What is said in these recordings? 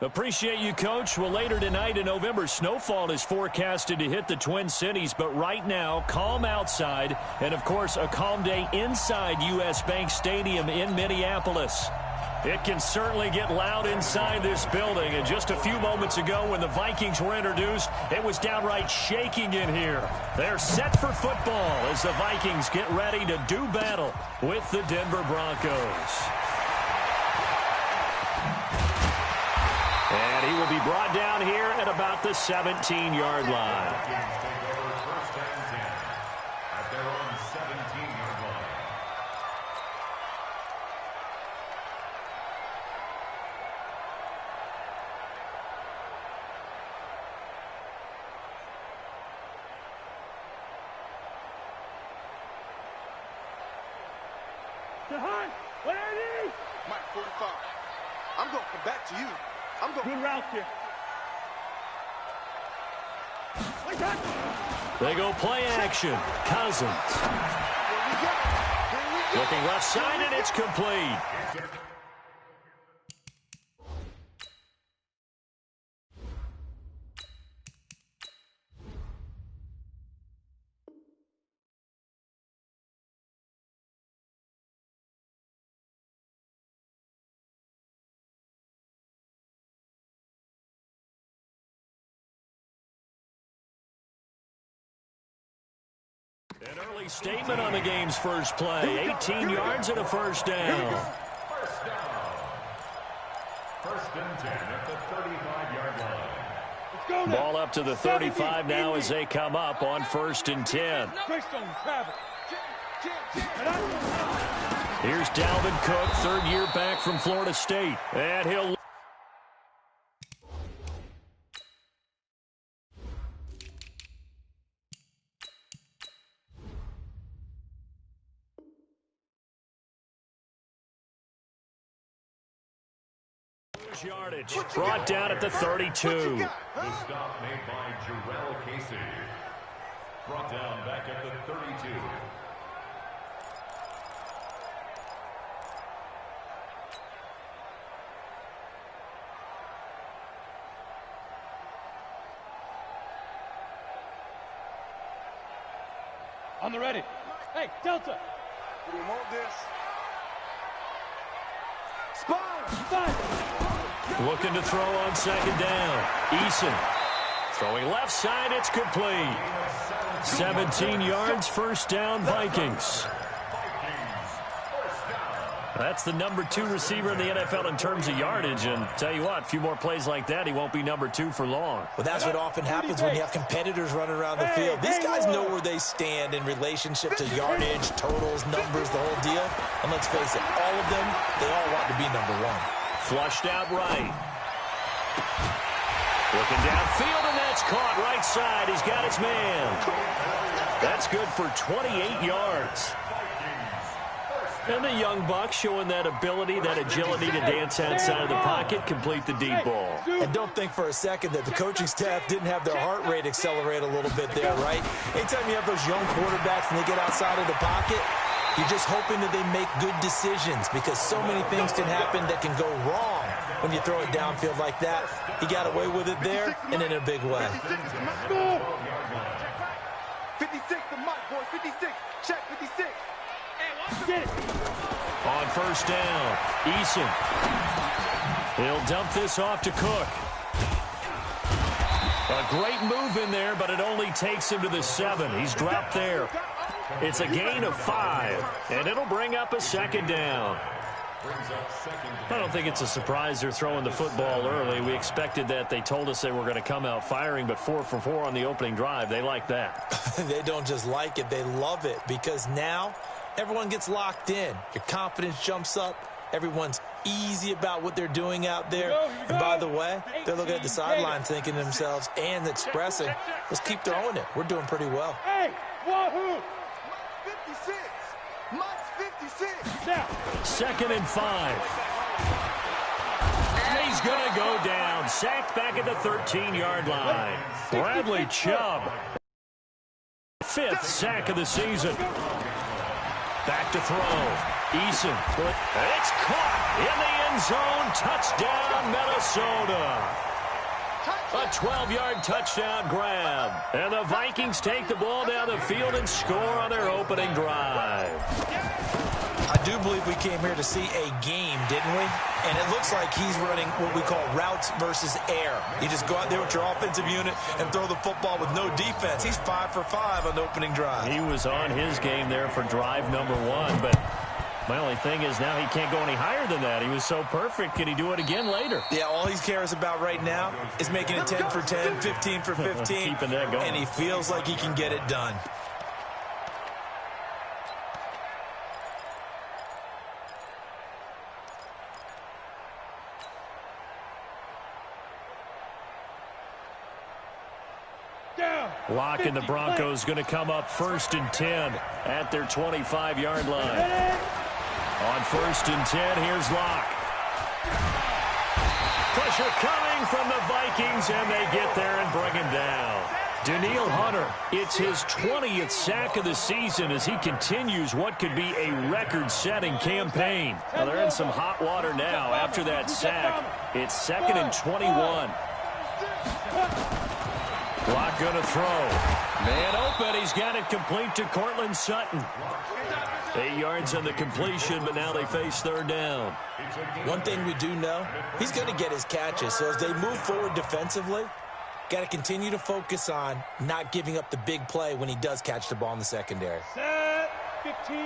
Appreciate you, Coach. Well, later tonight, a November snowfall is forecasted to hit the Twin Cities, but right now, calm outside, and, of course, a calm day inside U.S. Bank Stadium in Minneapolis. It can certainly get loud inside this building, and just a few moments ago when the Vikings were introduced, it was downright shaking in here. They're set for football as the Vikings get ready to do battle with the Denver Broncos. And he will be brought down here at about the 17-yard line. First and 10 at their own 17-yard line. Where are you? Mike 45. I'm going to come back to you. I'm going. Good route here. They go play action. Cousins. Looking left side, and it's complete. An early statement on the game's first play. 18 yards and a first down. First down. First and 10 at the 35-yard line. Ball up to the 35 now as they come up on first and 10. Here's Dalvin Cook, third year back from Florida State. And he'll... yardage brought down at the 32. The stop made by Jarrell Casey. Brought down back at the 32. On the ready. Hey, Delta. We want this. Looking to throw on second down. Eason throwing left side. It's complete. 17 yards, first down, Vikings. That's the number 2 receiver in the NFL in terms of yardage. And tell you what, a few more plays like that, he won't be number 2 for long. Well, that's what often happens when you have competitors running around the field. These guys know where they stand in relationship to yardage, totals, numbers, the whole deal. And let's face it, all of them, they all want to be number 1. Flushed out right. Looking downfield, and that's caught right side. He's got his man. That's good for 28 yards. And the young buck showing that ability, that agility to dance outside of the pocket, complete the deep ball. And don't think for a second that the coaching staff didn't have their heart rate accelerate a little bit there, right? Anytime you have those young quarterbacks and they get outside of the pocket, you're just hoping that they make good decisions because so many things can happen that can go wrong when you throw it downfield like that. He got away with it there and in a big way. 56 to Mike, boy. 56. Check 56. On first down, Eason. He'll dump this off to Cook. A great move in there, but it only takes him to the 7. He's dropped there. It's a gain of 5, and it'll bring up a second down. I don't think it's a surprise they're throwing the football early. We expected that. They told us they were going to come out firing, but 4 for 4 on the opening drive. They like that. They don't just like it. They love it because now everyone gets locked in. Your confidence jumps up. Everyone's easy about what they're doing out there. And by the way, they're looking at the sideline thinking to themselves and expressing, let's keep throwing it. We're doing pretty well. Hey, wahoo! 56. Mike's 56. Now. 2nd and 5. And he's going to go down. Sacked back at the 13-yard line. Bradley Chubb. 5th sack of the season. Back to throw. Eason. It's caught in the end zone. Touchdown, Minnesota. A 12-yard touchdown grab. And the Vikings take the ball down the field and score on their opening drive. I do believe we came here to see a game, didn't we? And it looks like he's running what we call routes versus air. You just go out there with your offensive unit and throw the football with no defense. He's 5 for 5 on the opening drive. He was on his game there for drive number 1, but my only thing is now he can't go any higher than that. He was so perfect. Can he do it again later? Yeah, all he cares about right now is making it 10 for 10, 15 for 15. Keeping that going. And he feels like he can get it done. Lock and the Broncos going to come up 1st and 10 at their 25-yard line. On 1st and 10, here's Locke. Pressure coming from the Vikings, and they get there and bring him down. Danielle Hunter, it's his 20th sack of the season as he continues what could be a record-setting campaign. Well, they're in some hot water now after that sack. It's 2nd and 21. Locke going to throw. Man open. He's got it complete to Cortland Sutton. 8 yards on the completion, but now they face 3rd down. One thing we do know, he's going to get his catches. So as they move forward defensively, got to continue to focus on not giving up the big play when he does catch the ball in the secondary. Set, 15,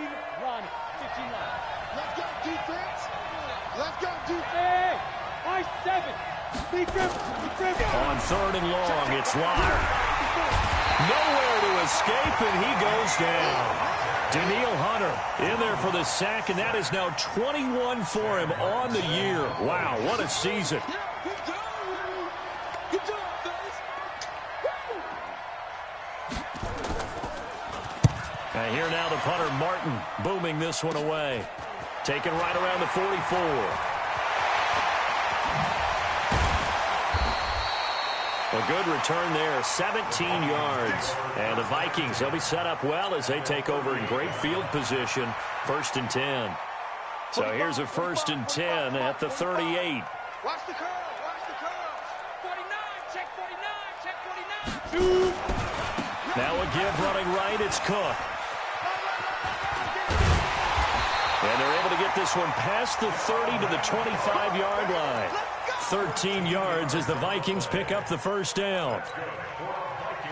Ronnie. 15 line. Let's go, defense. Let's go, defense. Hey, I-7. On 3rd and long, it's Locke. Nowhere to escape, and he goes down. Danielle Hunter in there for the sack, and that is now 21 for him on the year. Wow, what a season. And here now the punter, Martin, booming this one away. Taken right around the 44. A good return there, 17 yards. And the Vikings, they'll be set up well as they take over in great field position, 1st and 10. So here's a 1st and 10 at the 38. Watch the curve. Watch the curve. 49, check 49, check 49. 2. Now a give running right, it's Cook. And they're able to get this one past the 30 to the 25-yard line. 13 yards as the Vikings pick up the 1st down.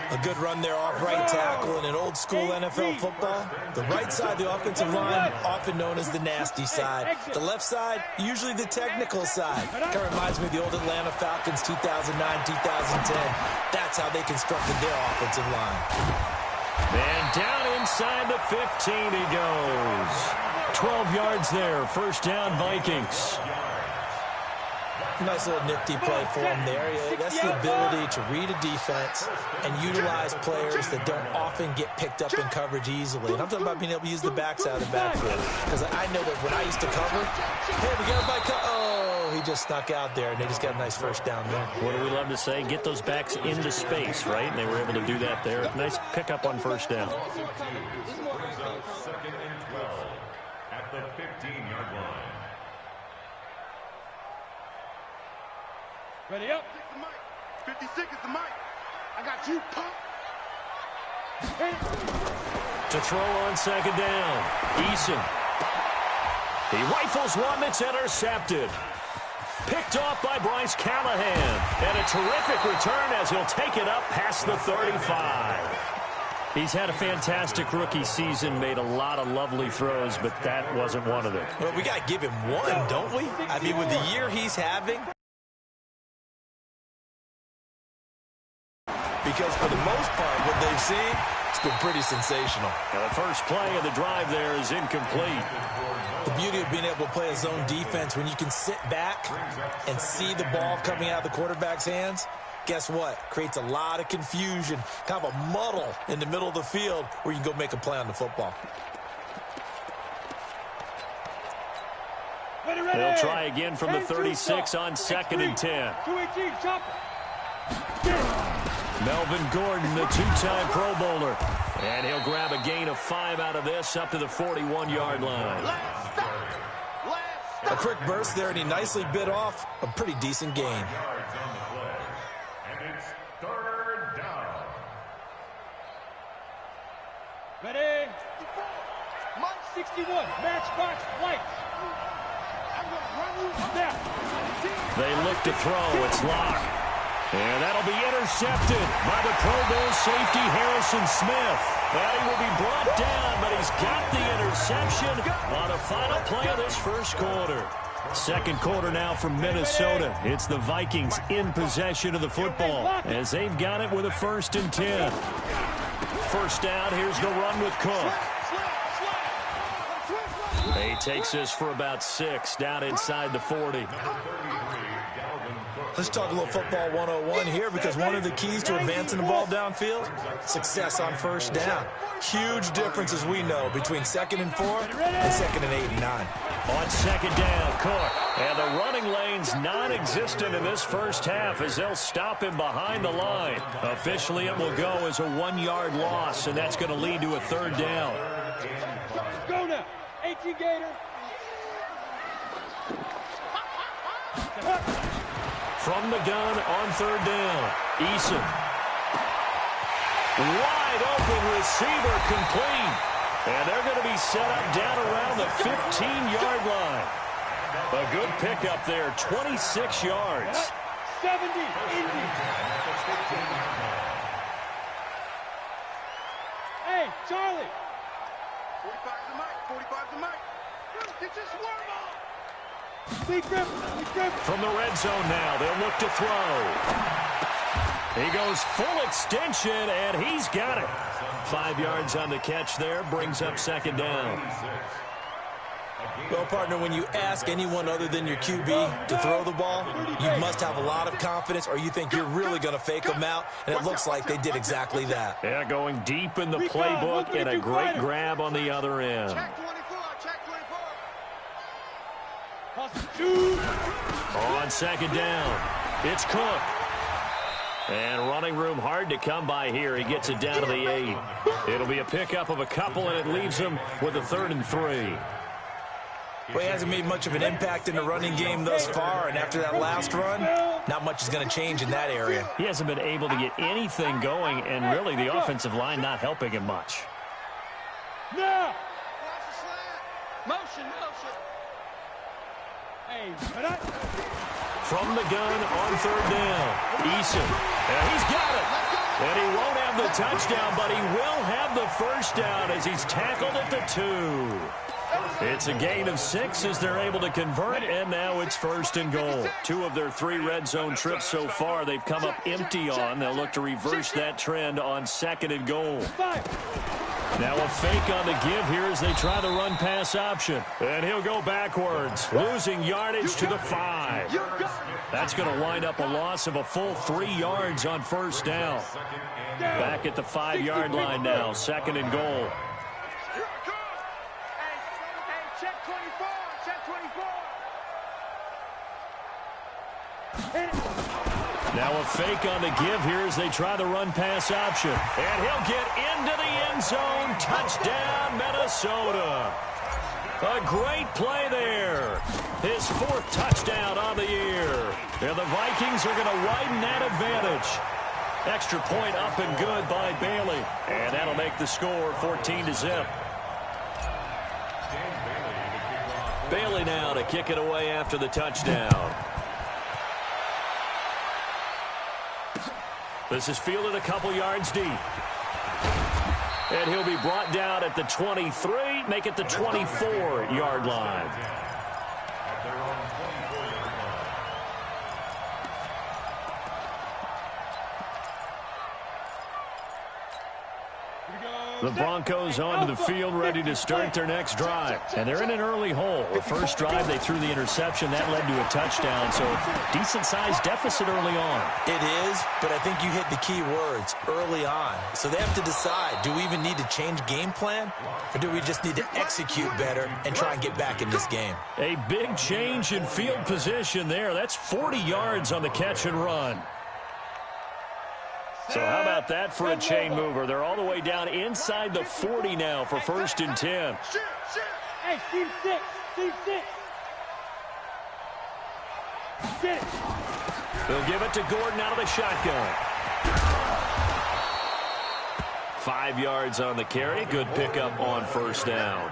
A good run there off right tackle in an old-school NFL football. The right side of the offensive line, often known as the nasty side. The left side, usually the technical side. Kind of reminds me of the old Atlanta Falcons 2009, 2010. That's how they constructed their offensive line. And down inside the 15 he goes. 12 yards there, 1st down Vikings. Nice little nifty play for him there. Yeah, that's the ability to read a defense and utilize players that don't often get picked up in coverage easily. And I'm talking about being able to use the backside of the backfield. Because I know that when I used to cover, hey, we got everybody oh, he just snuck out there, and they just got a nice 1st down there. What do we love to say? Get those backs into space, right? And they were able to do that there. Nice pickup on 1st down. 2nd and 12 at the 15-yard line. Ready up. 56 is the mic. I got you, pump. To throw on 2nd down. Eason. He rifles one that's intercepted. Picked off by Bryce Callahan. And a terrific return as he'll take it up past the 35. He's had a fantastic rookie season, made a lot of lovely throws, but that wasn't one of them. Well, we got to give him one, don't we? I mean, with the year he's having. Because for the most part, what they've seen, it's been pretty sensational. Now the first play of the drive there is incomplete. The beauty of being able to play a zone defense when you can sit back and see the ball coming out of the quarterback's hands, guess what? Creates a lot of confusion, kind of a muddle in the middle of the field where you can go make a play on the football. They'll try again from the 36 on 2nd and 10. 218, chopper. Melvin Gordon, the 2-time Pro Bowler. And he'll grab a gain of 5 out of this up to the 41-yard line. A quick burst there, and he nicely bit off a pretty decent gain. And it's third down. Ready? Mike 61, matchbox lights. I'm going to run you now. They look to throw. It's locked. And that'll be intercepted by the Pro Bowl safety Harrison Smith. And he will be brought down, but he's got the interception on the final play of this first quarter. Second quarter now from Minnesota. It's the Vikings in possession of the football as they've got it with a 1st and 10. First down, here's the run with Cook. He takes this for about 6 down inside the 40. Let's talk a little football 101 here, because one of the keys to advancing the ball downfield, success on first down. Huge difference, as we know, between 2nd and 4 and 2nd and 8 and 9. On second down, Cook. And the running lane's non-existent in this first half as they'll stop him behind the line. Officially, it will go as a 1-yard loss, and that's going to lead to a 3rd down. Go now. 18 Gator. From the gun on 3rd down, Eason. Wide open receiver complete. And they're going to be set up down around the 15-yard line. A good pickup there, 26 yards. 70, Indy. Hey, Charlie. 45 to Mike. 45 to Mike. Get your swarm on. Big grip. From the red zone now, they'll look to throw. He goes full extension, and he's got it. 5 yards on the catch there, brings up 2nd down. Well, partner, when you ask anyone other than your QB to throw the ball, you must have a lot of confidence, or you think you're really going to fake them out, and it looks like they did exactly that. Yeah, going deep in the playbook, and a great grab on the other end. Check 24. Check 2. On 2nd down, it's Cook. And running room hard to come by here. He gets it down to the 8. It'll be a pickup of a couple, and it leaves him with a 3rd and 3. Well, he hasn't made much of an impact in the running game thus far, and after that last run, not much is going to change in that area. He hasn't been able to get anything going, and really the offensive line not helping him much. Now. Motion. Hey, From the gun on 3rd down, Eason. And he's got it. And he won't have the touchdown, but he will have the first down as he's tackled at the 2. It's a gain of 6 as they're able to convert, and now it's 1st and goal. 2 of their 3 red zone trips so far they've come up empty on. They'll look to reverse that trend on 2nd and goal. Now a fake on the give here as they try the run-pass option. And he'll go backwards, losing yardage to the 5. That's going to wind up a loss of a full 3 yards on first down. Back at the 5-yard line now, 2nd and goal. check 24. Check 24. Now a fake on the give here as they try the run-pass option. And he'll get into the end zone. Touchdown, Minnesota. A great play there. His 4th touchdown on the year. And the Vikings are going to widen that advantage. Extra point up and good by Bailey. And that'll make the score 14-0. Bailey now to kick it away after the touchdown. This is fielded a couple yards deep. And he'll be brought down at the 23, make it the 24-yard line. The Broncos onto the field ready to start their next drive. And they're in an early hole. The first drive, they threw the interception. That led to a touchdown. So decent-sized deficit early on. It is, but I think you hit the key words, early on. So they have to decide, do we even need to change game plan? Or do we just need to execute better and try and get back in this game? A big change in field position there. That's 40 yards on the catch and run. So how about that for a chain mover? They're all the way down inside the 40 now for 1st and 10. Hey, team 6. Team 6. Get it. They'll give it to Gordon out of the shotgun. 5 yards on the carry. Good pickup on 1st down.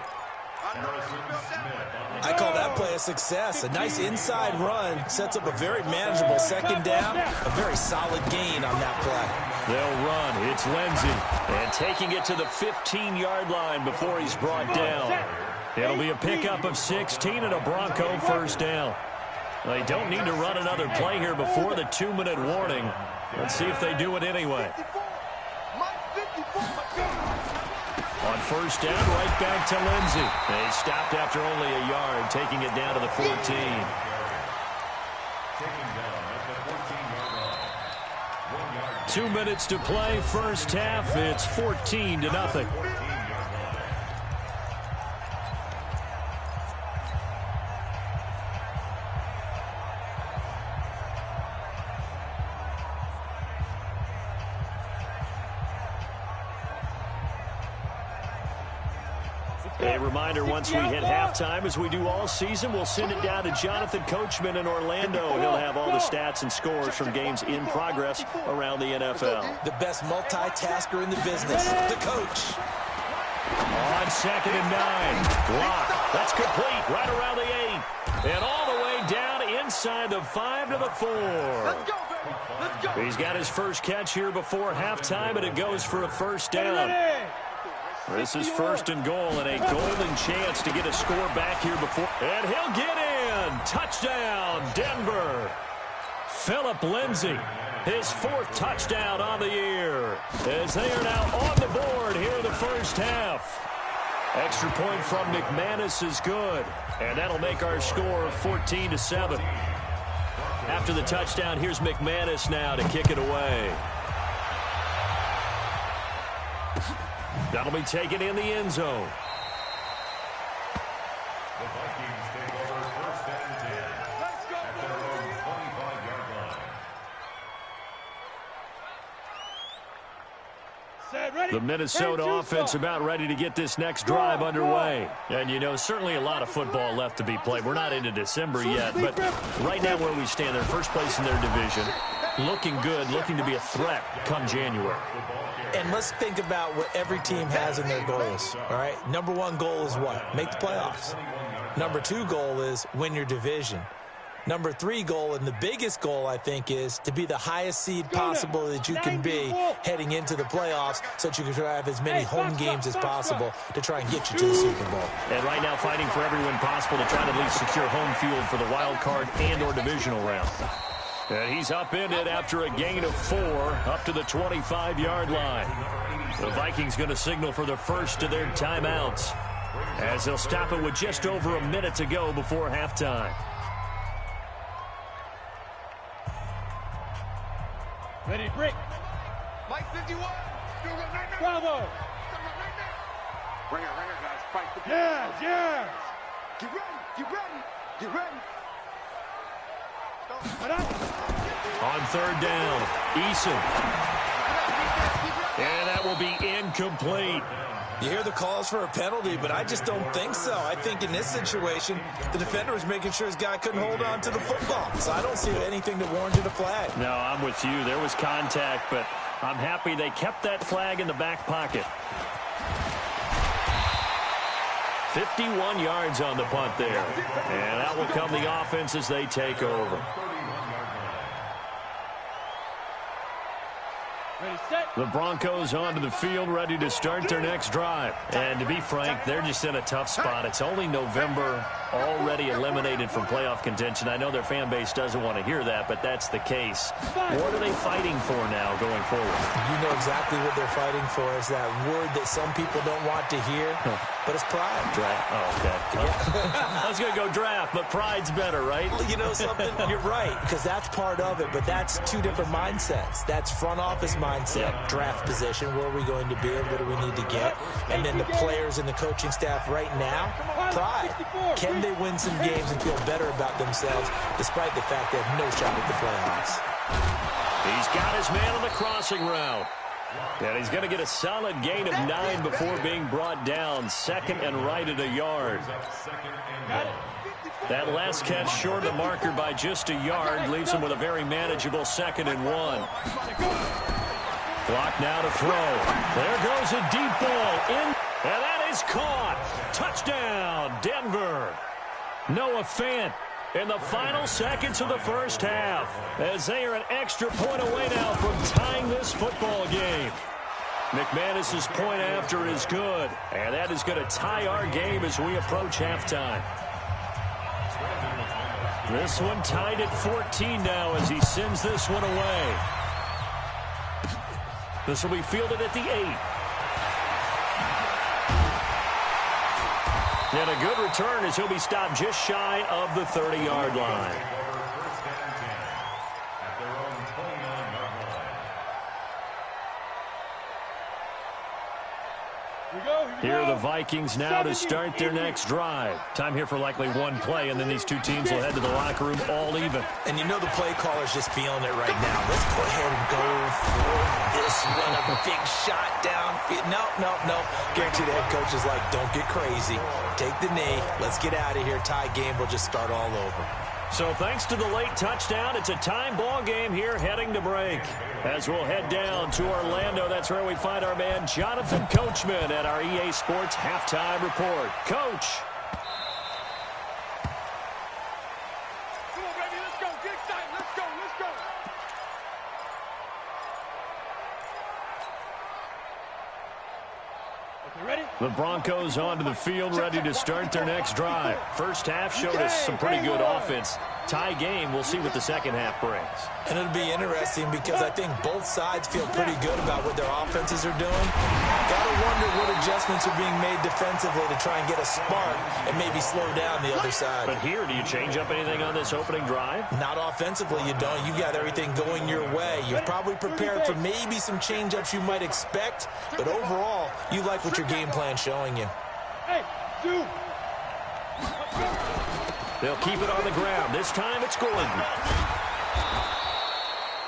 I call that play a success. A nice inside run sets up a very manageable 2nd down. A very solid gain on that play. They'll run. It's Lindsey. And taking it to the 15-yard line before he's brought down. It'll be a pickup of 16 and a Bronco 1st down. They don't need to run another play here before the 2-minute warning. Let's see if they do it anyway. On 1st down, right back to Lindsey. They stopped after only a yard, taking it down to the 14. Taken down at the 14-yard line. 1 yard. 2 minutes to play, 1st half. It's 14-0. A reminder, once we hit halftime, as we do all season, we'll send it down to Jonathan Coachman in Orlando. He'll have all the stats and scores from games in progress around the NFL. The best multitasker in the business, the coach. On 2nd and 9. Block. That's complete right around the 8. And all the way down inside the 5 to the 4. Let's go, baby. Let's go. He's got his first catch here before halftime, and it goes for a 1st down. This is 1st and goal and a golden chance to get a score back here before. And he'll get in. Touchdown, Denver. Phillip Lindsay, his 4th touchdown on the year, as they are now on the board here in the 1st half. Extra point from McManus is good, and that'll make our score 14-7. After the touchdown, here's McManus now to kick it away. That'll be taken in the end zone. The Vikings take over 1st and 10 at their own 25-yard line. The Minnesota offense about ready to get this next drive underway. And, you know, certainly a lot of football left to be played. We're not into December yet, but right now where we stand, they're first place in their division. Looking good, looking to be a threat come January. And let's think about what every team has in their goals, all right? Number 1 goal is what? Make the playoffs. Number 2 goal is win your division. Number 3 goal, and the biggest goal, I think, is to be the highest seed possible that you can be heading into the playoffs so that you can have as many home games as possible to try and get you to the Super Bowl. And right now fighting for every win possible to try to at least secure home field for the wild card and or divisional round. And he's upended after a gain of 4 up to the 25-yard line. The Vikings going to signal for the first of their timeouts as they'll stop it with just over a minute to go before halftime. Ready, break. Mike 51. Bravo. Bring it, guys. Fight for Yes, yes. Get ready, get ready, get ready. On 3rd down, Eason. And that will be incomplete. You hear the calls for a penalty, but I just don't think so. I think in this situation, the defender was making sure his guy couldn't hold on to the football. So I don't see anything that warranted a flag. No, I'm with you. There was contact, but I'm happy they kept that flag in the back pocket. 51 yards on the punt there. And that will come the offense as they take over. The Broncos onto the field, ready to start their next drive. And to be frank, they're just in a tough spot. It's only November, already eliminated from playoff contention. I know their fan base doesn't want to hear that, but that's the case. What are they fighting for now going forward? You know exactly what they're fighting for. Is that word that some people don't want to hear, but it's pride. Draft. Oh, okay. I was going to go draft, but pride's better, right? You know something? You're right, because that's part of it, but that's 2 different mindsets. That's front office mindset, draft position, where are we going to be and what do we need to get? And then the players and the coaching staff right now, pride. Can they win some games and feel better about themselves despite the fact they have no shot at the playoffs? He's got his man on the crossing route. And he's going to get a solid gain of 9 before being brought down. Second and right at a yard. That last catch short of the marker by just a yard leaves him with a very manageable 2nd and 1. Clock now to throw. There goes a deep ball in, and that is caught. Touchdown, Denver. Noah Fant in the final seconds of the first half, as they are an extra point away now from tying this football game. McManus's point after is good, and that is going to tie our game as we approach halftime. This one tied at 14 now as he sends this one away. This will be fielded at the 8. And a good return as he'll be stopped just shy of the 30-yard line. Here are the Vikings now to start their next drive. Time here for likely one play, and then these two teams will head to the locker room all even. And you know the play caller's just feeling it right now. Let's go ahead and go for this one. A big shot downfield. No. Guarantee the head coach is like, don't get crazy. Take the knee. Let's get out of here. Tie game will just start all over. So thanks to the late touchdown, it's a time ball game here heading to break. As we'll head down to Orlando, that's where we find our man Jonathan Coachman at our EA Sports Halftime Report. Coach. Come on, baby, let's go. Get excited. Let's go. Okay, ready? The Broncos onto the field, ready to start their next drive. First half showed us some pretty good offense. Tie game, we'll see what the second half brings. And it'll be interesting because I think both sides feel pretty good about what their offenses are doing. Gotta wonder what adjustments are being made defensively to try and get a spark and maybe slow down the other side. But here, do you change up anything on this opening drive? Not offensively, you don't. You got everything going your way. You've probably prepared for maybe some change-ups you might expect, but overall, you like what your game plan's showing you. Hey, dude. They'll keep it on the ground. This time it's Gordon.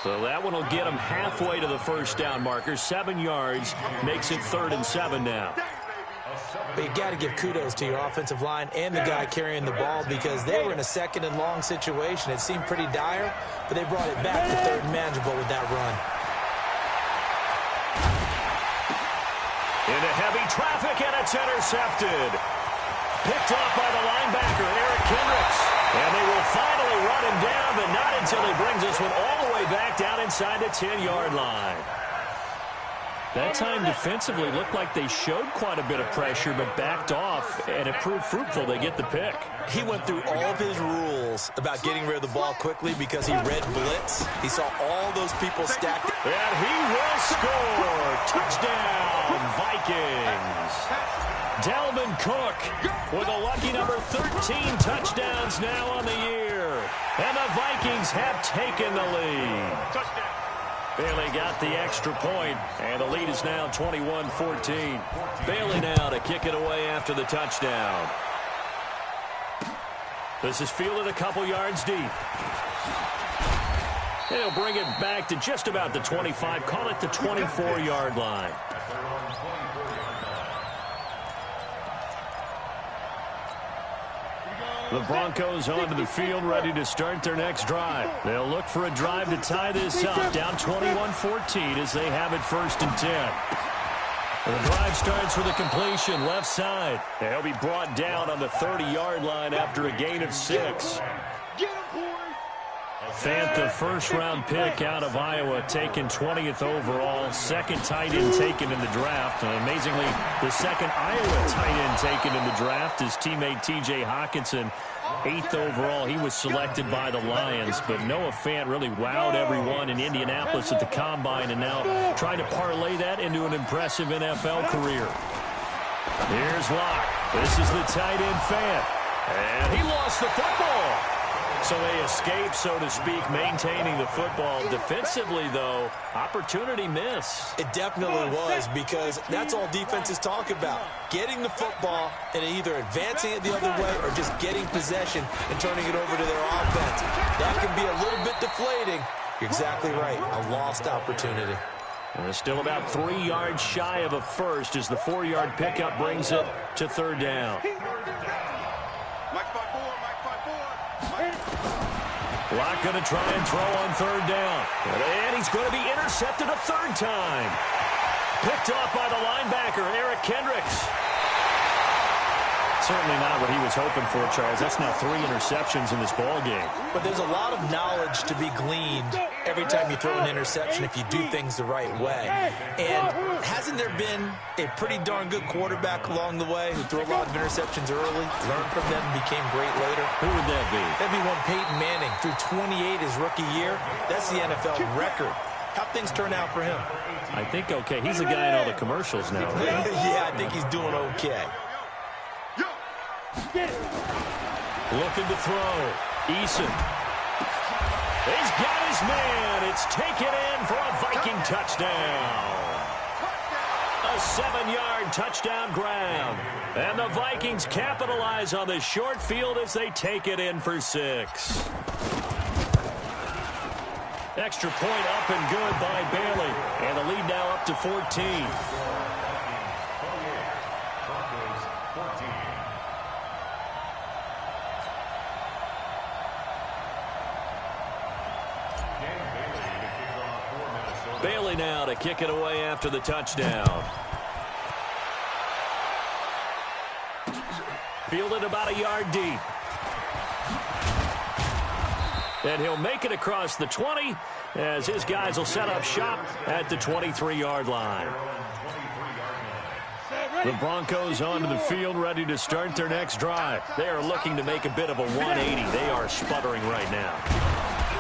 So that one will get them halfway to the first down marker. 7 yards makes it 3rd and 7 now. But you got to give kudos to your offensive line and the guy carrying the ball because they were in a 2nd and long situation. It seemed pretty dire, but they brought it back to 3rd and manageable with that run. Into heavy traffic, and it's intercepted. Picked off by the linebacker, Eric Kendricks. And they will finally run him down, but not until he brings this one all the way back down inside the 10-yard line. That time defensively looked like they showed quite a bit of pressure, but backed off, and it proved fruitful. They get the pick. He went through all of his rules about getting rid of the ball quickly because he read blitz. He saw all those people stacked. And he will score. Touchdown, Vikings. Dalvin Cook with a lucky number 13 touchdowns now on the year. And the Vikings have taken the lead. Touchdown. Bailey got the extra point, and the lead is now 21-14. Bailey now to kick it away after the touchdown. This is fielded a couple yards deep. He'll bring it back to just about the 25, call it the 24-yard line. The Broncos onto the field, ready to start their next drive. They'll look for a drive to tie this up, down 21-14 as they have it 1st and 10. The drive starts with a completion left side. They'll be brought down on the 30-yard line after a gain of 6. Fant, the first-round pick out of Iowa, taken 20th overall, 2nd tight end taken in the draft. And amazingly, the 2nd Iowa tight end taken in the draft is teammate T.J. Hawkinson, 8th overall. He was selected by the Lions, but Noah Fant really wowed everyone in Indianapolis at the Combine and now trying to parlay that into an impressive NFL career. Here's Locke. This is the tight end Fant. And he lost the football. So they escape, so to speak, maintaining the football. Defensively, though, opportunity miss. It definitely was because that's all defenses talk about. Getting the football and either advancing it the other way or just getting possession and turning it over to their offense. That can be a little bit deflating You're exactly right. A lost opportunity. And it's still about 3 yards shy of a first as the 4-yard pickup brings it to third down. Mike 5-4, Mike 5-4. Locke going to try and throw on third down. And he's going to be intercepted a third time. Picked off by the linebacker, Eric Kendricks. Certainly not what he was hoping for, Charles. That's now 3 interceptions in this ball game. But there's a lot of knowledge to be gleaned every time you throw an interception if you do things the right way. And hasn't there been a pretty darn good quarterback along the way who threw a lot of interceptions early, learned from them, and became great later? Who would that be? That'd be one Peyton Manning. Threw 28 his rookie year. That's the NFL record. How'd things turn out for him? I think okay. He's the guy in all the commercials now, right? Yeah, I think he's doing okay. Looking to throw. Eason. He's got his man. It's taken in for a Viking touchdown. A 7-yard touchdown grab. And the Vikings capitalize on the short field as they take it in for 6. Extra point up and good by Bailey. And the lead now up to 14. Bailey now to kick it away after the touchdown. Fielded about a yard deep. And he'll make it across the 20 as his guys will set up shop at the 23-yard line. The Broncos onto the field ready to start their next drive. They are looking to make a bit of a 180. They are sputtering right now.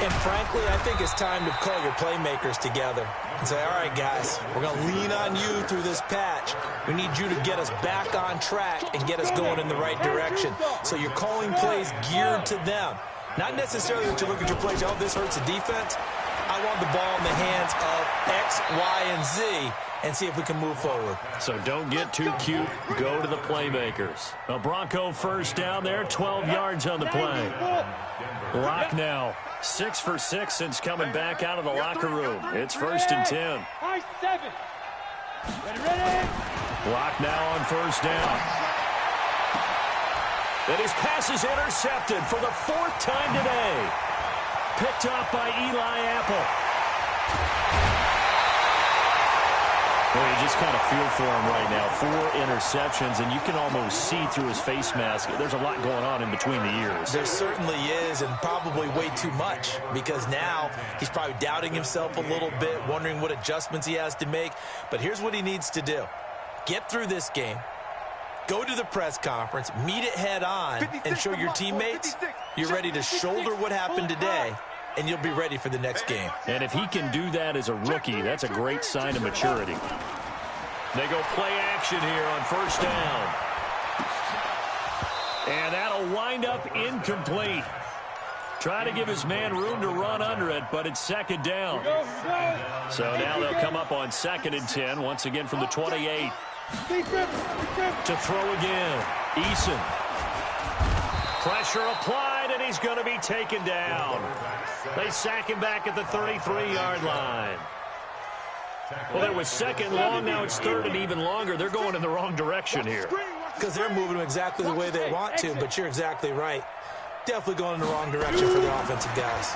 And frankly, I think it's time to call your playmakers together and say, all right, guys, we're going to lean on you through this patch. We need you to get us back on track and get us going in the right direction. So you're calling plays geared to them. Not necessarily that you look at your plays, oh, this hurts the defense. I want the ball in the hands of X, Y, and Z and see if we can move forward. So don't get too cute. Go to the playmakers. A Bronco first down there, 12 yards on the play. Locke now 6 for 6 since coming back out of the locker room. It's 1st and 10. Locke now on first down. And his pass is intercepted for the 4th time today. Picked off by Eli Apple. Well, you just kind of feel for him right now. 4 interceptions, and you can almost see through his face mask. There's a lot going on in between the ears. There certainly is, and probably way too much, because now he's probably doubting himself a little bit, wondering what adjustments he has to make. But here's what he needs to do. Get through this game. Go to the press conference, meet it head on, and show your teammates you're ready to shoulder what happened today, and you'll be ready for the next game. And if he can do that as a rookie, that's a great sign of maturity. They go play action here on first down. And that'll wind up incomplete. Try to give his man room to run under it, but it's 2nd down. So now they'll come up on 2nd and 10, once again from the 28. To throw again. Eason. Pressure applied, and he's going to be taken down. They sack him back at the 33-yard line. Well, it was 2nd long. Now it's 3rd and even longer. They're going in the wrong direction here. Because they're moving exactly the way they want to, but you're exactly right. Definitely going in the wrong direction for the offensive guys.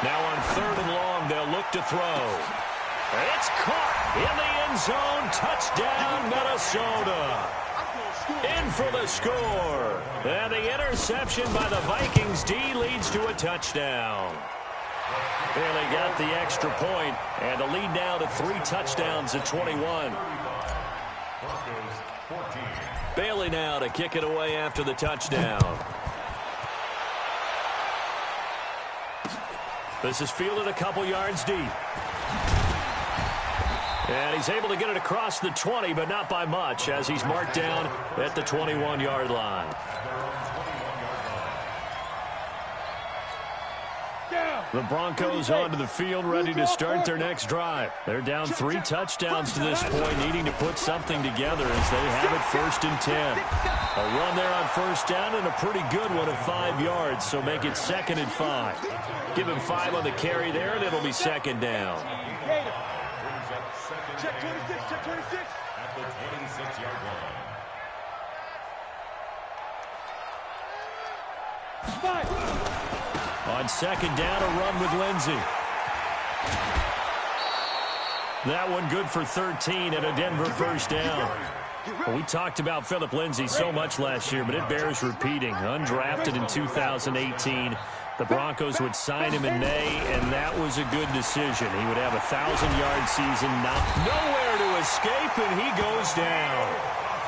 Now on 3rd and long, they'll look to throw. It's caught in the end zone. Touchdown, Minnesota. In for the score. And the interception by the Vikings D leads to a touchdown. Bailey got the extra point, and the lead now to 3 touchdowns at 21. Bailey now to kick it away after the touchdown. This is fielded a couple yards deep. And he's able to get it across the 20, but not by much, as he's marked down at the 21-yard line. Down. The Broncos onto the field, ready to start their next drive. They're down 3 touchdowns to this point, needing to put something together as they have it 1st and 10. A run there on 1st down and a pretty good one at 5 yards, so make it 2nd and 5. Give him 5 on the carry there, and it'll be 2nd down. Check 26, check 26. At the 26-yard line. 5. On 2nd down, a run with Lindsey. That one good for 13 and a Denver 1st down. Well, we talked about Philip Lindsey so much last year, but it bears repeating. Undrafted in 2018. The Broncos would sign him in May, and that was a good decision. He would have a 1,000-yard season. Nowhere to escape, and he goes down.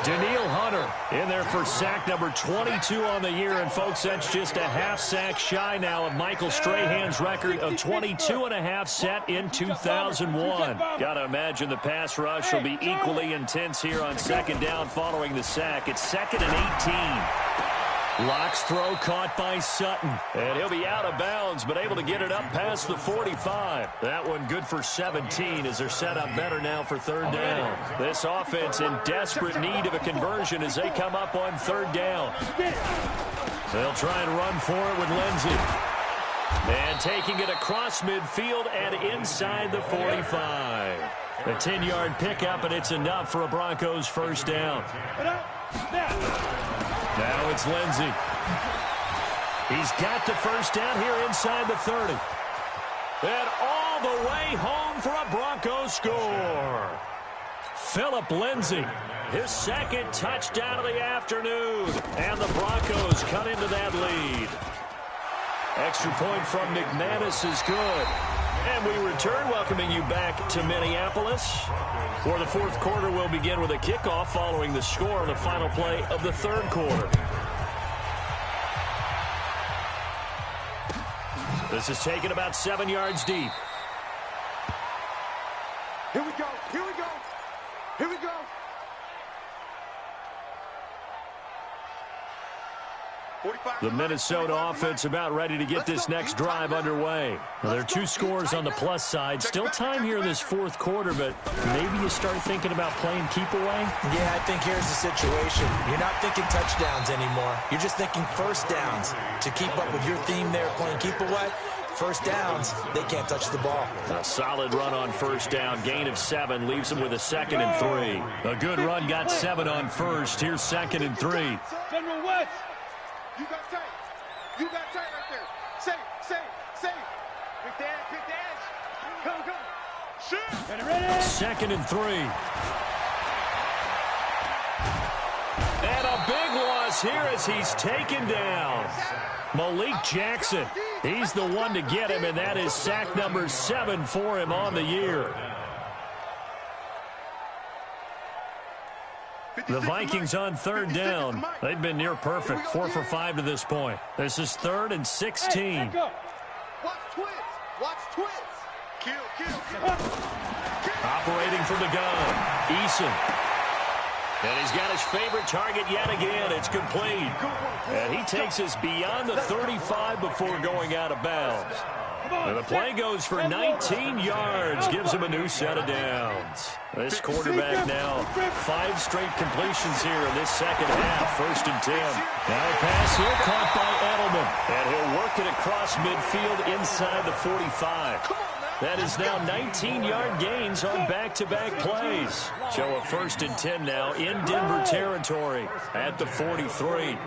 Danielle Hunter in there for sack number 22 on the year. And, folks, that's just a half sack shy now of Michael Strahan's record of 22.5 set in 2001. Got to imagine the pass rush will be equally intense here on 2nd down following the sack. It's 2nd and 18. Locke's throw caught by Sutton. And he'll be out of bounds, but able to get it up past the 45. That one good for 17 as they're set up better now for 3rd down. This offense in desperate need of a conversion as they come up on 3rd down. They'll try and run for it with Lindsey. And taking it across midfield and inside the 45. A 10-yard pickup, and it's enough for a Broncos 1st down. Now it's Lindsey. He's got the 1st down here inside the 30. And all the way home for a Broncos score. Philip Lindsey, his 2nd touchdown of the afternoon. And the Broncos cut into that lead. Extra point from McManus is good. And we return, welcoming you back to Minneapolis, where the 4th quarter will begin with a kickoff following the score on the final play of the 3rd quarter. This is taken about 7 yards deep. Here we go, here we go, here we go. The Minnesota offense about ready to get this next drive underway. Now, there are 2 scores on the plus side. Still time here in this 4th quarter, but maybe you start thinking about playing keep away? Yeah, I think here's the situation. You're not thinking touchdowns anymore. You're just thinking 1st downs. To keep up with your theme there, playing keep away, 1st downs, they can't touch the ball. A solid run on 1st down. Gain of 7 leaves them with a 2nd and 3. A good run got 7 on 1st. Here's 2nd and 3. General West. You got tight. You got tight right there. Safe. Big dash. Come. Shoot. Ready. 2nd and 3. And a big loss here as he's taken down. Malik Jackson. He's the one to get him, and that is sack number 7 for him on the year. The Vikings on 3rd down. They've been near perfect, 4 for 5 to this point. This is 3rd and 16. Watch twins. Kill. Operating from the gun, Eason. And he's got his favorite target yet again. It's complete. And he takes us beyond the 35 before going out of bounds. And the play goes for 19 yards, gives him a new set of downs. This quarterback now, 5 straight completions here in this 2nd half, 1st and 10. Now a pass here caught by Edelman. And he'll work it across midfield inside the 45. That is now 19-yard gains on back-to-back plays. Show a 1st and 10 now in Denver territory at the 43.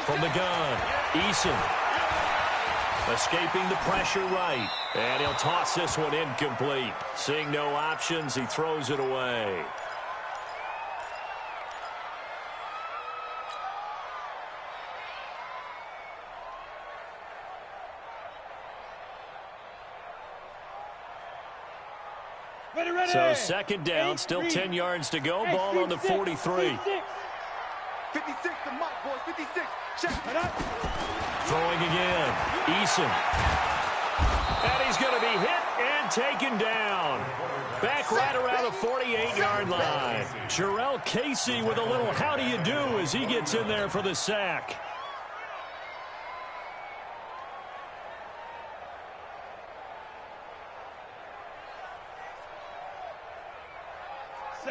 From the gun, Eason. Escaping the pressure right. And he'll toss this one incomplete. Seeing no options, he throws it away. So 2nd down, still 10 yards to go. Ball on the 43. 56 to Mike, boys. 56. Check it out. Throwing again. Eason. And he's going to be hit and taken down. Back right around the 48-yard line. Jarrell Casey with a little how do you do as he gets in there for the sack.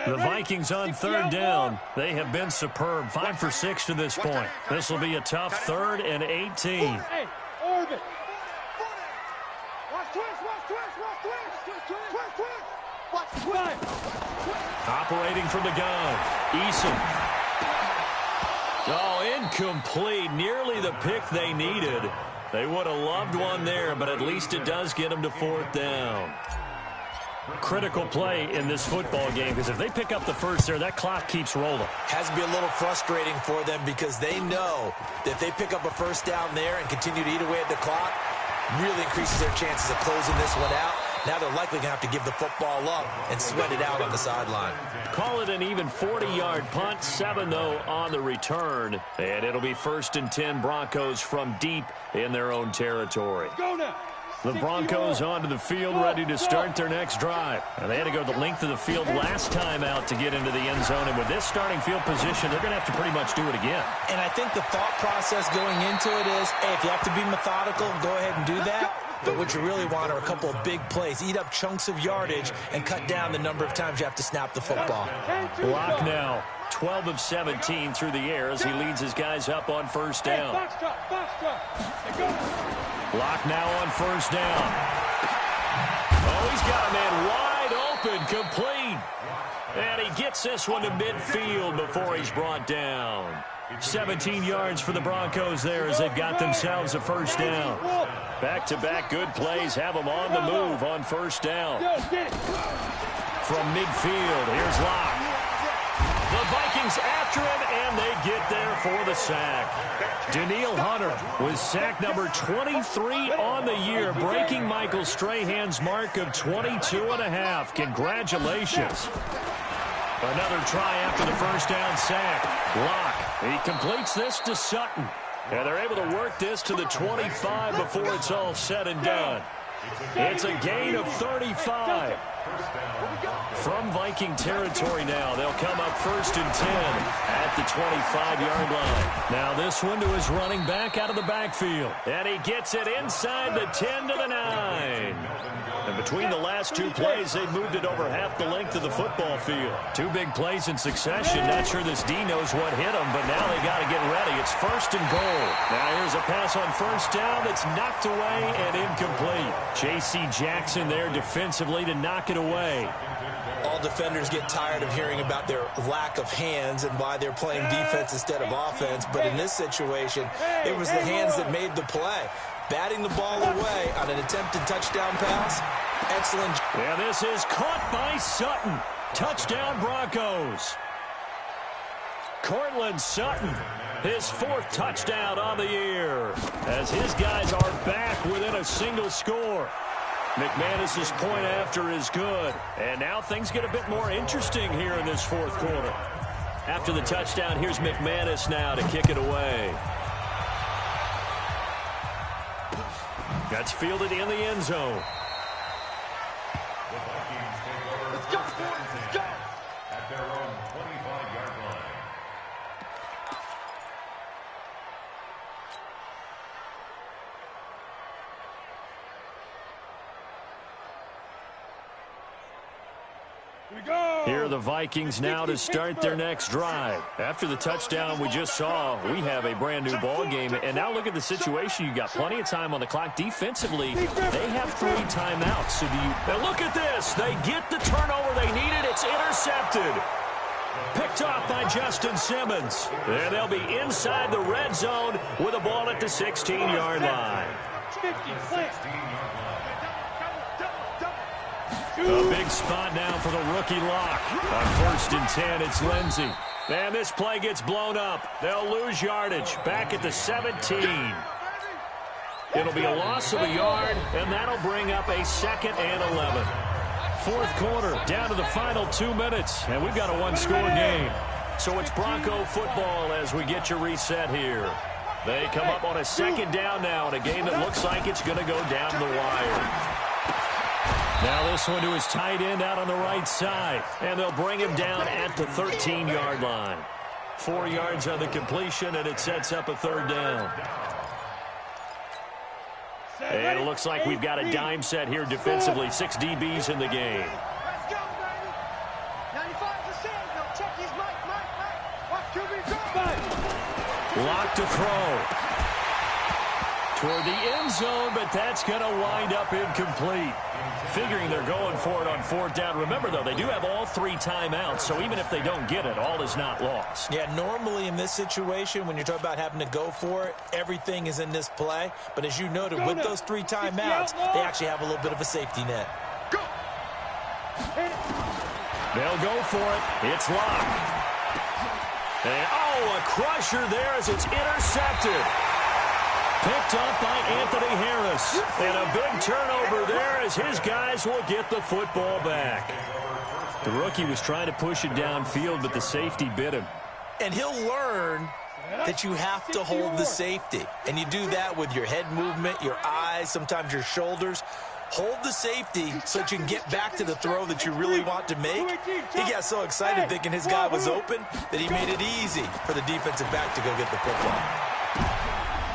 The Vikings on third down. They have been superb. 5 for 6 to this point. This will be a tough 3rd and 18. Orbit. Operating from the gun. Eason. Oh, incomplete. Nearly the pick they needed. They would have loved one there, but at least it does get them to 4th down. Critical play in this football game, because if they pick up the first there, that clock keeps rolling. Has to be a little frustrating for them because they know that if they pick up a first down there and continue to eat away at the clock, really increases their chances of closing this one out. Now they're likely going to have to give the football up and sweat it out on the sideline. Call it an even 40-yard punt, 7, though, on the return. And it'll be 1st and 10 Broncos from deep in their own territory. Go now. The Broncos onto the field, ready to start their next drive. And they had to go the length of the field last time out to get into the end zone. And with this starting field position, they're going to have to pretty much do it again. And I think the thought process going into it is, hey, if you have to be methodical, go ahead and do that. But what you really want are a couple of big plays. Eat up chunks of yardage and cut down the number of times you have to snap the football. Block now. 12 of 17 through the air as he leads his guys up on 1st down. Block now on 1st down. Oh, he's got a man wide open, complete. And he gets this one to midfield before he's brought down. 17 yards for the Broncos there as they've got themselves a 1st down. Back-to-back good plays have them on the move on 1st down. From midfield, here's Locke. The Vikings after him, and they get there for the sack. Danielle Hunter with sack number 23 on the year, breaking Michael Strahan's mark of 22.5. Congratulations. Another try after the 1st down sack. Locke, he completes this to Sutton. And they're able to work this to the 25 before it's all said and done. It's a gain of 35. From Viking territory now, they'll come up 1st and 10 at the 25-yard line. Now this one to his running back out of the backfield. And he gets it inside the 10 to the 9. And between the last 2 plays, they've moved it over half the length of the football field. 2 big plays in succession. Not sure this D knows what hit him, but now they got to get ready. It's 1st and goal. Now here's a pass on 1st down that's knocked away and incomplete. J.C. Jackson there defensively to knock it away. All defenders get tired of hearing about their lack of hands and why they're playing defense instead of offense. But in this situation, it was the hands that made the play. Batting the ball away on an attempted touchdown pass. Excellent. And this is caught by Sutton. Touchdown Broncos. Cortland Sutton, his 4th touchdown on the year, as his guys are back within a single score. McManus's point after is good. And now things get a bit more interesting here in this 4th quarter. After the touchdown, here's McManus now to kick it away. That's fielded in the end zone. The Vikings take over 4th and 10 at their own 25-yard line. Here are the Vikings now to start their next drive. After the touchdown we just saw, we have a brand new ball game. And now look at the situation. You got plenty of time on the clock. Defensively, they have 3 timeouts. So now look at this. They get the turnover they needed. It's intercepted. Picked off by Justin Simmons. And they'll be inside the red zone with a ball at the 16-yard line. 16-yard line. A big spot now for the rookie Locke. On 1st and 10, it's Lindsey. And this play gets blown up. They'll lose yardage. Back at the 17. It'll be a loss of a yard, and that'll bring up a 2nd and 11. 4th quarter, down to the final 2 minutes, and we've got a 1-score game. So it's Bronco football as we get your reset here. They come up on a 2nd down now in a game that looks like it's going to go down the wire. Now this one to his tight end out on the right side. And they'll bring him down at the 13-yard line. 4 yards on the completion, and it sets up a 3rd down. And it looks like we've got a dime set here defensively. 6 DBs in the game. Let's go, baby. 95 to Lock to throw. Toward the end zone, but that's going to wind up incomplete. Figuring they're going for it on fourth down. Remember, though, they do have all 3 timeouts, so even if they don't get it, all is not lost. Yeah, normally in this situation, when you're talking about having to go for it, everything is in this play. But as you noted, with those 3 timeouts, they actually have a little bit of a safety net. Go. They'll go for it. It's locked. And, a crusher there as it's intercepted. Picked up by Anthony Harris. And a big turnover there as his guys will get the football back. The rookie was trying to push it downfield, but the safety bit him. And he'll learn that you have to hold the safety. And you do that with your head movement, your eyes, sometimes your shoulders. Hold the safety so that you can get back to the throw that you really want to make. He got so excited thinking his guy was open that he made it easy for the defensive back to go get the football.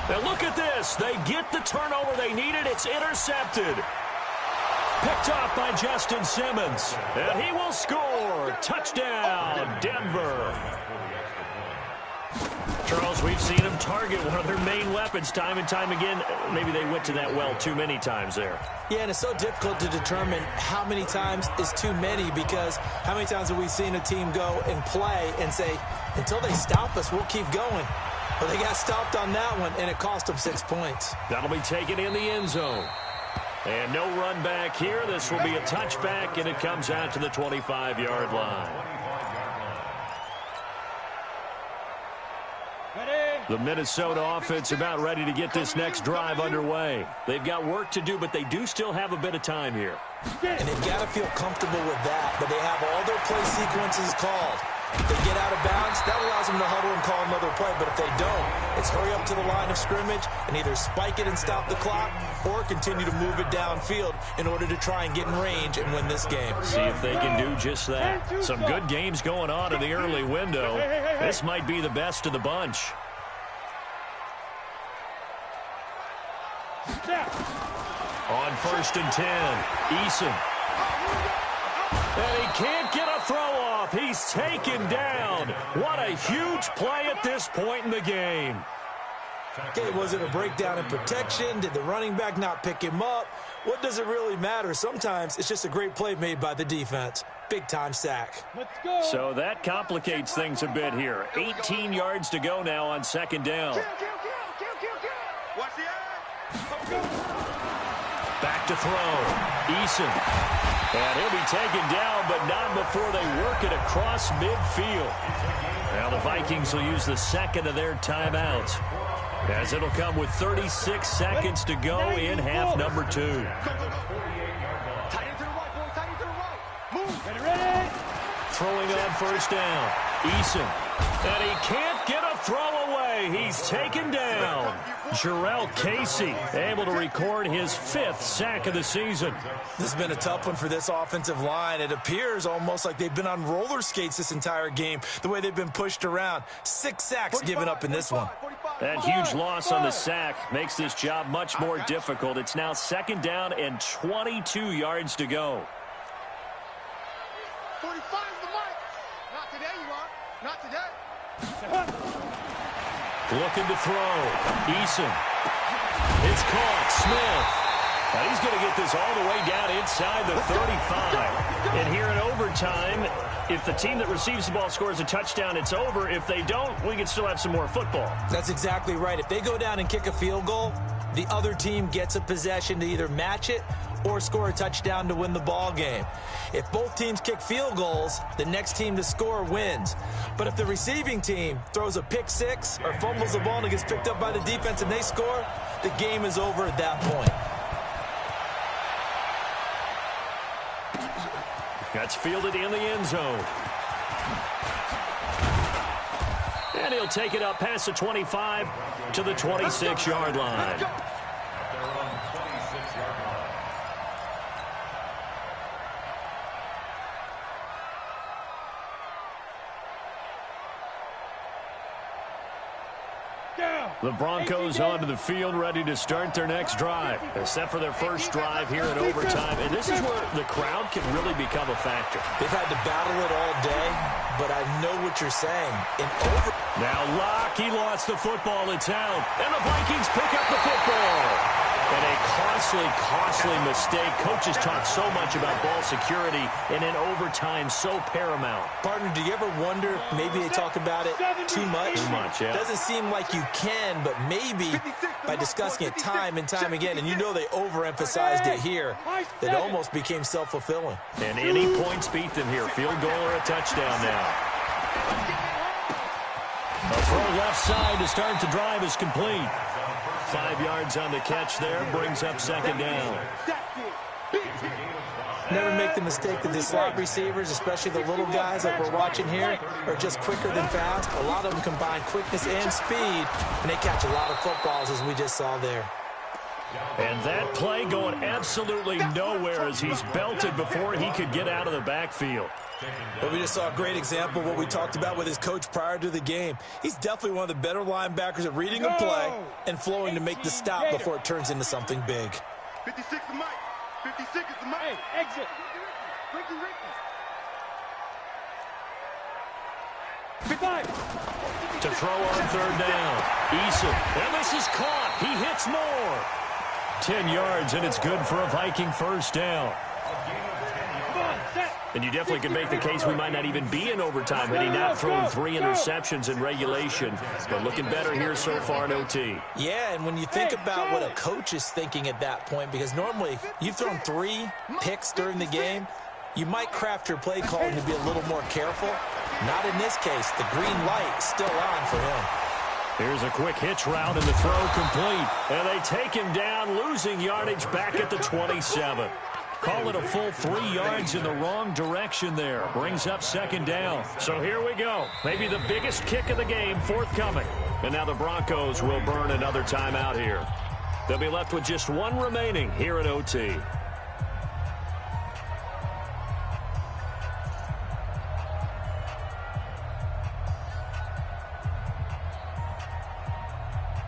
Now look at this. They get the turnover they needed. It's intercepted. Picked off by Justin Simmons. And he will score. Touchdown, Denver. Charles, we've seen him target one of their main weapons time and time again. Maybe they went to that well too many times there. Yeah, and it's so difficult to determine how many times is too many, because how many times have we seen a team go and play and say, until they stop us, we'll keep going. Well, they got stopped on that one, and it cost them 6 points. That'll be taken in the end zone. And no run back here. This will be a touchback, and it comes out to the 25-yard line. The Minnesota offense about ready to get this next drive underway. They've got work to do, but they do still have a bit of time here. And they've got to feel comfortable with that, but they have all their play sequences called. If they get out of bounds, that allows them to huddle and call another play. But if they don't, it's hurry up to the line of scrimmage and either spike it and stop the clock or continue to move it downfield in order to try and get in range and win this game. See if they can do just that. Some good games going on in the early window. This might be the best of the bunch. On 1st and 10, Eason. And he can't get a throw off. He's taken down. What a huge play at this point in the game. Okay, was it a breakdown in protection? Did the running back not pick him up? What does it really matter? Sometimes it's just a great play made by the defense. Big-time sack. Let's go. So that complicates things a bit here. 18 yards to go now on 2nd down. Watch the eye. Back to throw. Eason. And he'll be taken down, but not before they work it across midfield. Now the Vikings will use the second of their timeouts, as it'll come with 36 seconds to go in half number 2. Tight end to the right, boy. Tight end to the right. Move. Ready. Throwing on 1st down. Eason. And he can't get a throw away. He's taken down. Jarrell Casey able to record his 5th sack of the season. This has been a tough one for this offensive line. It appears almost like they've been on roller skates this entire game, the way they've been pushed around. 6 sacks given up in this one. That huge loss on the sack makes this job much more difficult. It's now 2nd down and 22 yards to go. 45 is the mic. Not today, you are. Not today. Looking to throw. Eason. It's caught. Smith. Now he's going to get this all the way down inside the 35. And here in overtime, if the team that receives the ball scores a touchdown, it's over. If they don't, we can still have some more football. That's exactly right. If they go down and kick a field goal, the other team gets a possession to either match it or score a touchdown to win the ball game. If both teams kick field goals, the next team to score wins. But if the receiving team throws a pick six or fumbles the ball and it gets picked up by the defense and they score, the game is over at that point. That's fielded in the end zone. And he'll take it up past the 25 to the 26-yard line. The Broncos onto the field, ready to start their next drive. Except for their first drive here in overtime. And this is where the crowd can really become a factor. They've had to battle it all day, but I know what you're saying. Now Locke, he lost the football. It's out. And the Vikings pick up the football. And a costly mistake. Coaches talk so much about ball security, and in overtime, so paramount. Partner, do you ever wonder, maybe they talk about it too much? Too much, yeah. Doesn't seem like you can, but maybe by discussing it time and time again, and you know they overemphasized it here, it almost became self-fulfilling. And any points beat them here. Field goal or a touchdown now. A throw left side to start the drive is complete. 5 yards on the catch there, brings up second down. Never make the mistake that the slot receivers, especially the little guys like we're watching here, are just quicker than fast. A lot of them combine quickness and speed, and they catch a lot of footballs, as we just saw there. And that play going absolutely nowhere as he's belted before he could get out of the backfield. But we just saw a great example of what we talked about with his coach prior to the game. He's definitely one of the better linebackers at reading a play and flowing to make the stop before it turns into something big. 56 is Mike. 56 is the Mike. Hey, exit. Ricky. 55. To throw on third down. Eason. And this is caught. He hits more. 10 yards, and it's good for a Viking first down. And you definitely can make the case we might not even be in overtime had he not thrown 3 interceptions in regulation. But looking better here so far in OT. Yeah, and when you think about what a coach is thinking at that point, because normally you've thrown 3 picks during the game, you might craft your play calling to be a little more careful. Not in this case. The green light is still on for him. Here's a quick hitch route and the throw complete. And they take him down, losing yardage back at the 27. Call it a full 3 yards in the wrong direction there. Brings up second down. So here we go. Maybe the biggest kick of the game forthcoming. And now the Broncos will burn another timeout here. They'll be left with just 1 remaining here at OT.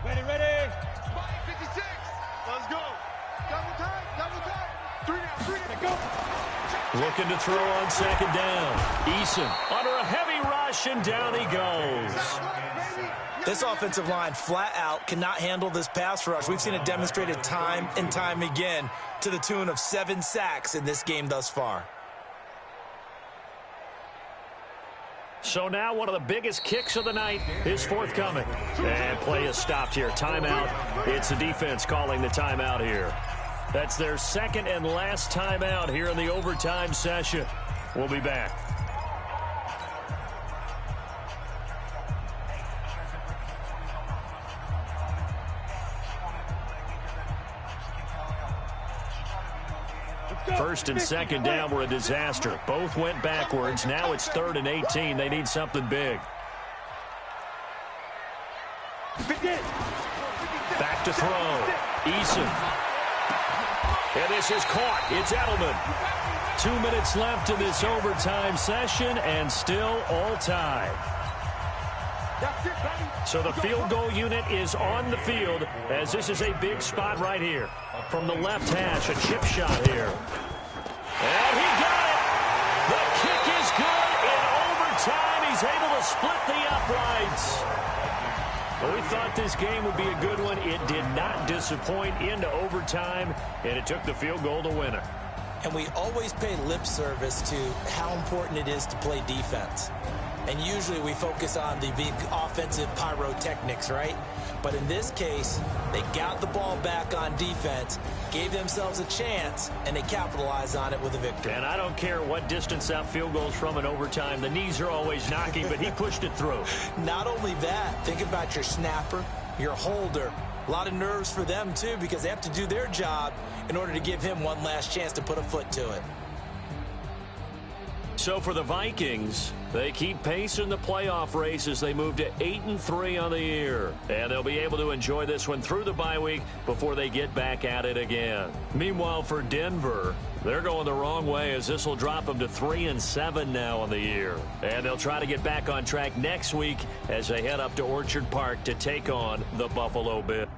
Ready. 56. Let's go. Double time. 3 down. Go. Looking to throw on second down. Eason under a heavy rush, and down he goes. This offensive line flat out cannot handle this pass rush. We've seen it demonstrated time and time again to the tune of 7 sacks in this game thus far. So now one of the biggest kicks of the night is forthcoming. And play is stopped here. Timeout. It's the defense calling the timeout here. That's their second and last timeout here in the overtime session. We'll be back. First and second down were a disaster. Both went backwards. Now it's 3rd and 18. They need something big. Back to throw. Eason. And this is caught. It's Edelman. 2 minutes left in this overtime session, and still all tied. So the field goal unit is on the field, as this is a big spot right here. From the left hash, a chip shot here. And he got it! The kick is good in overtime. He's able to split the uprights. Well, we thought this game would be a good one. It did not disappoint into overtime, and it took the field goal to win it. And we always pay lip service to how important it is to play defense. And usually we focus on the big offensive pyrotechnics, right? But in this case, they got the ball back on defense, gave themselves a chance, and they capitalized on it with a victory. And I don't care what distance out field goals from in overtime. The knees are always knocking, but he pushed it through. Not only that, think about your snapper, your holder. A lot of nerves for them, too, because they have to do their job in order to give him one last chance to put a foot to it. So for the Vikings, they keep pace in the playoff race as they move to 8-3 on the year. And they'll be able to enjoy this one through the bye week before they get back at it again. Meanwhile, for Denver, they're going the wrong way as this will drop them to 3-7 now on the year. And they'll try to get back on track next week as they head up to Orchard Park to take on the Buffalo Bills.